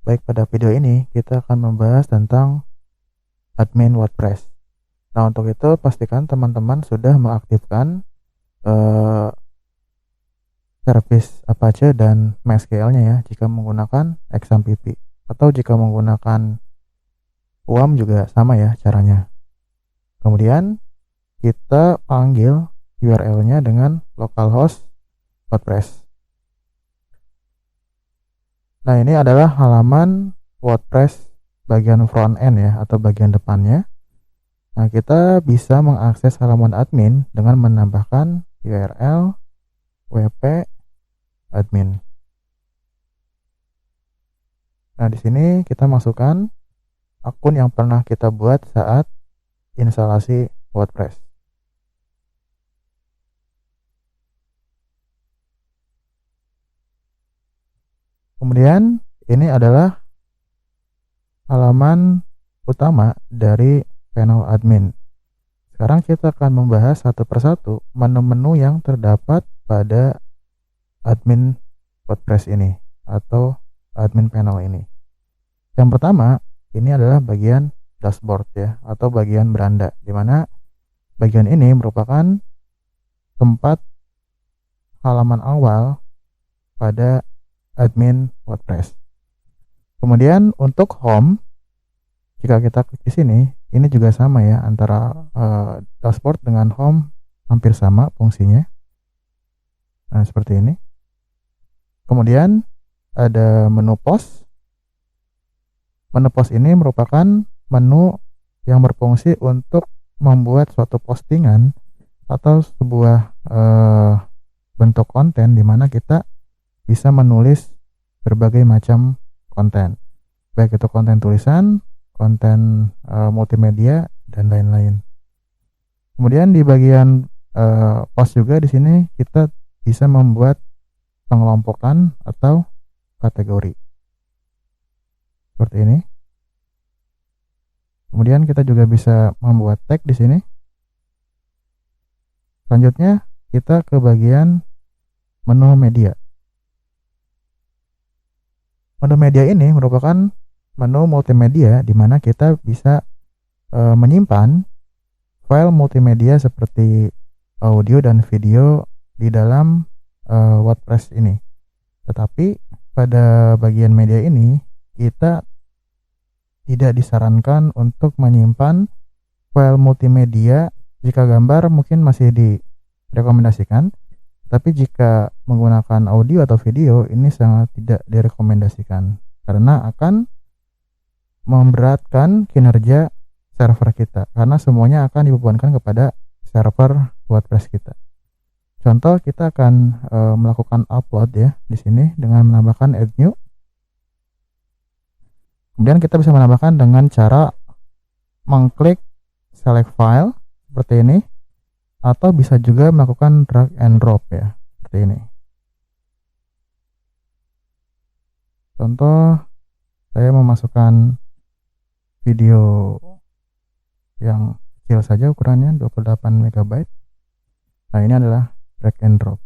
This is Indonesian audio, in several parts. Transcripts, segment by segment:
Baik, pada video ini kita akan membahas tentang admin WordPress. Nah, untuk itu pastikan teman-teman sudah mengaktifkan service Apache dan MySQL-nya ya, jika menggunakan XAMPP. Atau jika menggunakan UAM juga sama ya caranya. Kemudian kita panggil URL-nya dengan localhost WordPress. Nah, ini adalah halaman WordPress bagian front end ya, atau bagian depannya. Nah, kita bisa mengakses halaman admin dengan menambahkan URL wp admin. Nah, di sini kita masukkan akun yang pernah kita buat saat instalasi WordPress. Kemudian ini adalah halaman utama dari panel admin. Sekarang kita akan membahas satu persatu menu-menu yang terdapat pada admin WordPress ini atau admin panel ini. Yang pertama, ini adalah bagian dashboard ya, atau bagian beranda, di mana bagian ini merupakan tempat halaman awal pada admin WordPress. Kemudian untuk home, jika kita klik di sini, ini juga sama ya, antara dashboard dengan home hampir sama fungsinya. Nah, seperti ini. Kemudian ada menu post. Menu post ini merupakan menu yang berfungsi untuk membuat suatu postingan atau sebuah bentuk konten di mana kita bisa menulis berbagai macam konten, baik itu konten tulisan, konten multimedia, dan lain-lain. Kemudian di bagian post juga di sini kita bisa membuat pengelompokan atau kategori seperti ini. Kemudian kita juga bisa membuat tag di sini. Selanjutnya kita ke bagian menu media. Menu media ini merupakan menu multimedia di mana kita bisa menyimpan file multimedia seperti audio dan video di dalam WordPress ini. Tetapi pada bagian media ini kita tidak disarankan untuk menyimpan file multimedia. Jika gambar mungkin masih direkomendasikan, tapi jika menggunakan audio atau video ini sangat tidak direkomendasikan karena akan memberatkan kinerja server kita, karena semuanya akan dibebankan kepada server WordPress kita. Contoh, kita akan melakukan upload ya di sini dengan menambahkan add new. Kemudian kita bisa menambahkan dengan cara mengklik select file seperti ini, atau bisa juga melakukan drag and drop ya, seperti ini. Contoh, saya memasukkan video yang kecil saja, ukurannya 28 MB. Nah, ini adalah drag and drop.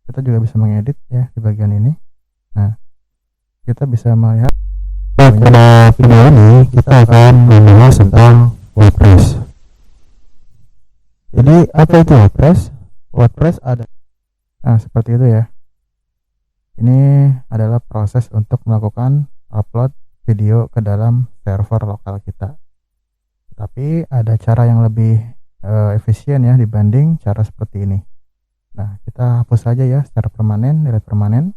Kita juga bisa mengedit ya di bagian ini. Nah, kita bisa melihat pada video ini kita akan membahas tentang WordPress. Jadi apa itu WordPress? WordPress ada. Nah, seperti itu ya. Ini adalah proses untuk melakukan upload video ke dalam server lokal kita. Tapi ada cara yang lebih efisien ya dibanding cara seperti ini. Nah, kita hapus saja ya secara permanen, delete permanen.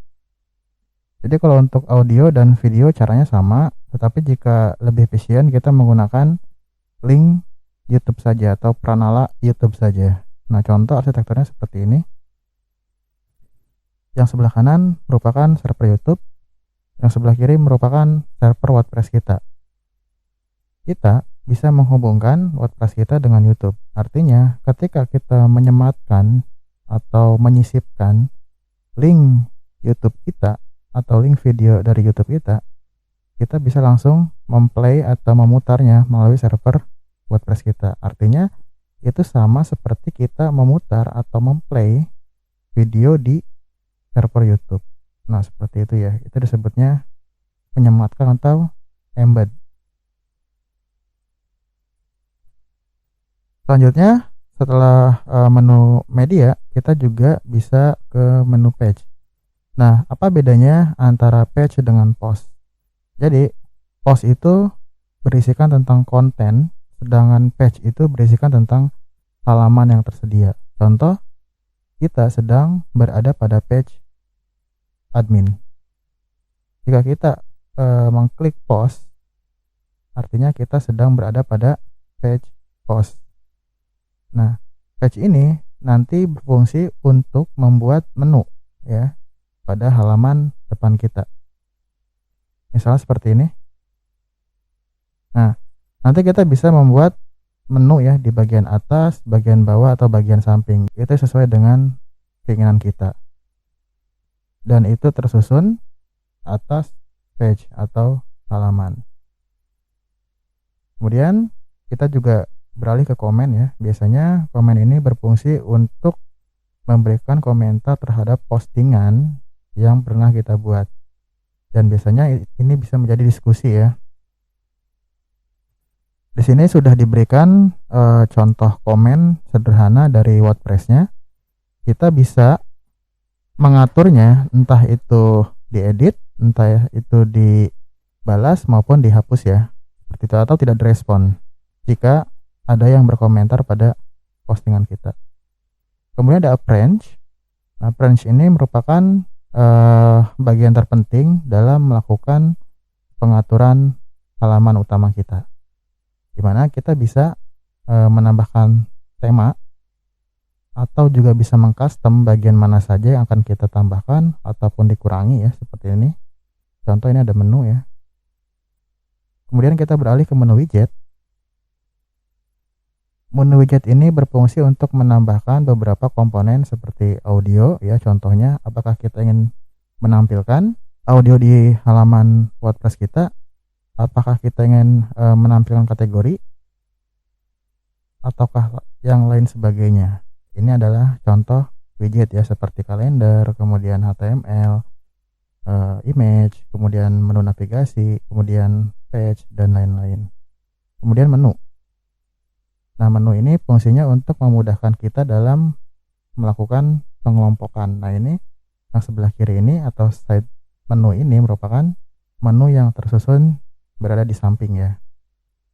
Jadi kalau untuk audio dan video caranya sama, tetapi jika lebih efisien kita menggunakan link YouTube saja atau pranala YouTube saja. Nah, contoh arsitekturnya seperti ini. Yang sebelah kanan merupakan server YouTube, yang sebelah kiri merupakan server WordPress kita. Kita bisa menghubungkan WordPress kita dengan YouTube. Artinya, ketika kita menyematkan atau menyisipkan link YouTube kita atau link video dari YouTube kita bisa langsung memplay atau memutarnya melalui server WordPress kita. Artinya itu sama seperti kita memutar atau memplay video di server YouTube. Nah, seperti itu ya. Itu disebutnya menyematkan atau embed. Selanjutnya, setelah menu media, kita juga bisa ke menu page. Nah, apa bedanya antara page dengan post? Jadi, post itu berisikan tentang konten, sedangkan page itu berisikan tentang halaman yang tersedia. Contoh, kita sedang berada pada page admin. Jika kita mengklik post, artinya kita sedang berada pada page post. Nah, page ini nanti berfungsi untuk membuat menu ya pada halaman depan kita. Misalnya seperti ini. Nah, nanti kita bisa membuat menu ya di bagian atas, bagian bawah atau bagian samping. Itu sesuai dengan keinginan kita. Dan itu tersusun atas page atau halaman. Kemudian kita juga beralih ke komen ya. Biasanya komen ini berfungsi untuk memberikan komentar terhadap postingan yang pernah kita buat. Dan biasanya ini bisa menjadi diskusi ya. Di sini sudah diberikan contoh komen sederhana dari WordPress-nya. Kita bisa mengaturnya, entah itu diedit, entah itu dibalas maupun dihapus ya. Seperti itu, atau tidak direspon jika ada yang berkomentar pada postingan kita. Kemudian ada branch. Nah, branch ini merupakan bagian terpenting dalam melakukan pengaturan halaman utama kita, di mana kita bisa menambahkan tema atau juga bisa mengcustom bagian mana saja yang akan kita tambahkan ataupun dikurangi ya, seperti ini. Contoh, ini ada menu ya. Kemudian kita beralih ke menu widget. Menu widget ini berfungsi untuk menambahkan beberapa komponen seperti audio ya. Contohnya, apakah kita ingin menampilkan audio di halaman WordPress kita, apakah kita ingin menampilkan kategori, ataukah yang lain sebagainya. Ini adalah contoh widget ya, seperti kalender, kemudian HTML, image, kemudian menu navigasi, kemudian page, dan lain-lain. Kemudian menu. Nah, menu ini fungsinya untuk memudahkan kita dalam melakukan pengelompokan. Nah, ini yang sebelah kiri ini atau side menu ini merupakan menu yang tersusun berada di samping ya.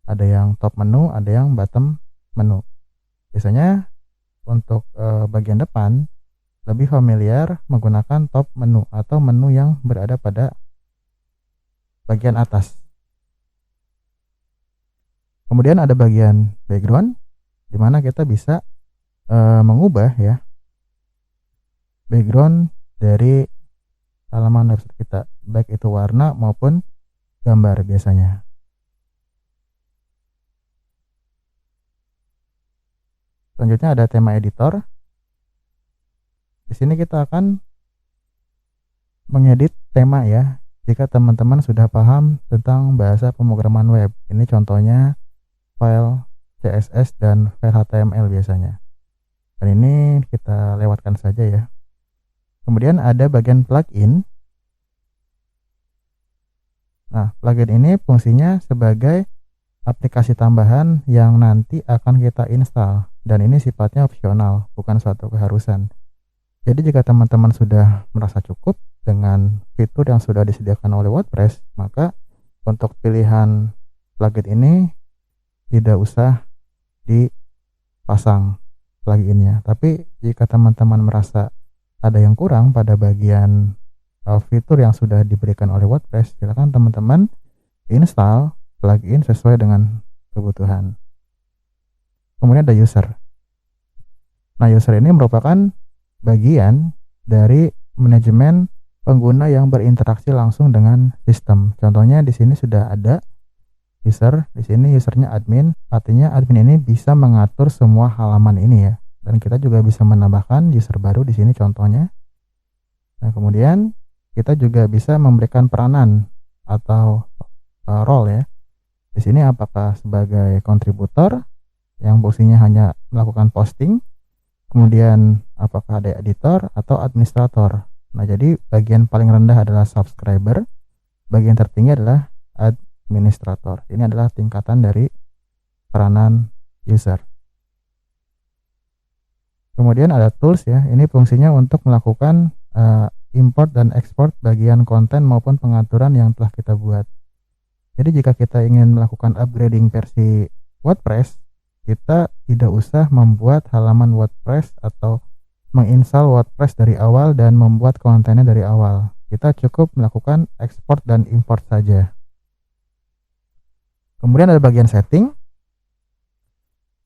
Ada yang top menu, ada yang bottom menu. Biasanya untuk bagian depan lebih familiar menggunakan top menu atau menu yang berada pada bagian atas. Kemudian ada bagian background, di mana kita bisa mengubah ya background dari halaman website kita, baik itu warna maupun gambar biasanya. Selanjutnya ada tema editor. Di sini kita akan mengedit tema ya. Jika teman-teman sudah paham tentang bahasa pemrograman web. Ini contohnya file CSS dan file HTML biasanya. Dan ini kita lewatkan saja ya. Kemudian ada bagian plugin. Nah, plugin ini fungsinya sebagai aplikasi tambahan yang nanti akan kita install, dan ini sifatnya opsional, bukan suatu keharusan. Jadi jika teman-teman sudah merasa cukup dengan fitur yang sudah disediakan oleh WordPress, maka untuk pilihan plugin ini tidak usah dipasang pluginnya. Tapi jika teman-teman merasa ada yang kurang pada bagian fitur yang sudah diberikan oleh WordPress, silakan teman-teman install plugin sesuai dengan kebutuhan. Kemudian ada user. Nah, user ini merupakan bagian dari manajemen pengguna yang berinteraksi langsung dengan sistem. Contohnya di sini sudah ada user, di sini usernya admin, artinya admin ini bisa mengatur semua halaman ini ya. Dan kita juga bisa menambahkan user baru di sini contohnya. Nah, kemudian kita juga bisa memberikan peranan atau role ya. Di sini apakah sebagai kontributor yang fungsinya hanya melakukan posting, kemudian apakah ada editor atau administrator Nah, jadi bagian paling rendah adalah subscriber, bagian tertinggi adalah administrator. Ini adalah tingkatan dari peranan user. Kemudian ada tools ya, ini fungsinya untuk melakukan import dan export bagian konten maupun pengaturan yang telah kita buat. Jadi jika kita ingin melakukan upgrading versi WordPress, kita tidak usah membuat halaman WordPress atau menginstal WordPress dari awal dan membuat kontennya dari awal. Kita cukup melakukan export dan import saja. Kemudian ada bagian setting.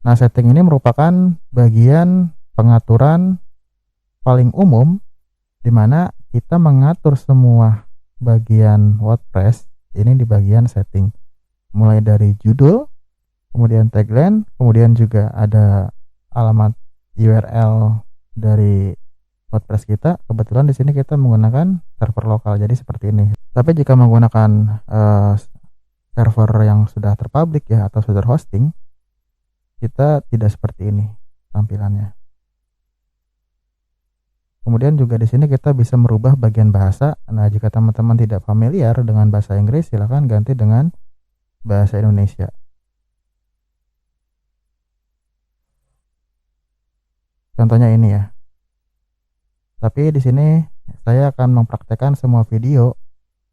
Nah, setting ini merupakan bagian pengaturan paling umum di mana kita mengatur semua bagian WordPress ini di bagian setting. Mulai dari judul, kemudian tagline, kemudian juga ada alamat URL dari WordPress kita. Kebetulan di sini kita menggunakan server lokal, jadi seperti ini. Tapi jika menggunakan server yang sudah terpublic ya atau sudah hosting, kita tidak seperti ini tampilannya. Kemudian juga di sini kita bisa merubah bagian bahasa. Nah, jika teman-teman tidak familiar dengan bahasa Inggris, silakan ganti dengan bahasa Indonesia. Contohnya ini ya. Tapi di sini saya akan mempraktekkan semua video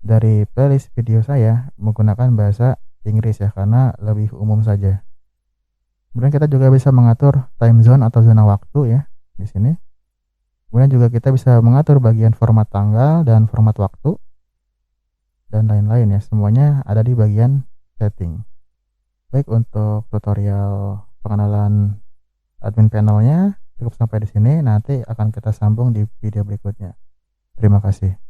dari playlist video saya menggunakan bahasa Inggris ya, karena lebih umum saja. Kemudian kita juga bisa mengatur time zone atau zona waktu ya di sini. Kemudian juga kita bisa mengatur bagian format tanggal dan format waktu dan lain-lain ya. Semuanya ada di bagian setting. Baik, untuk tutorial pengenalan admin panelnya cukup sampai di sini. Nanti akan kita sambung di video berikutnya. Terima kasih.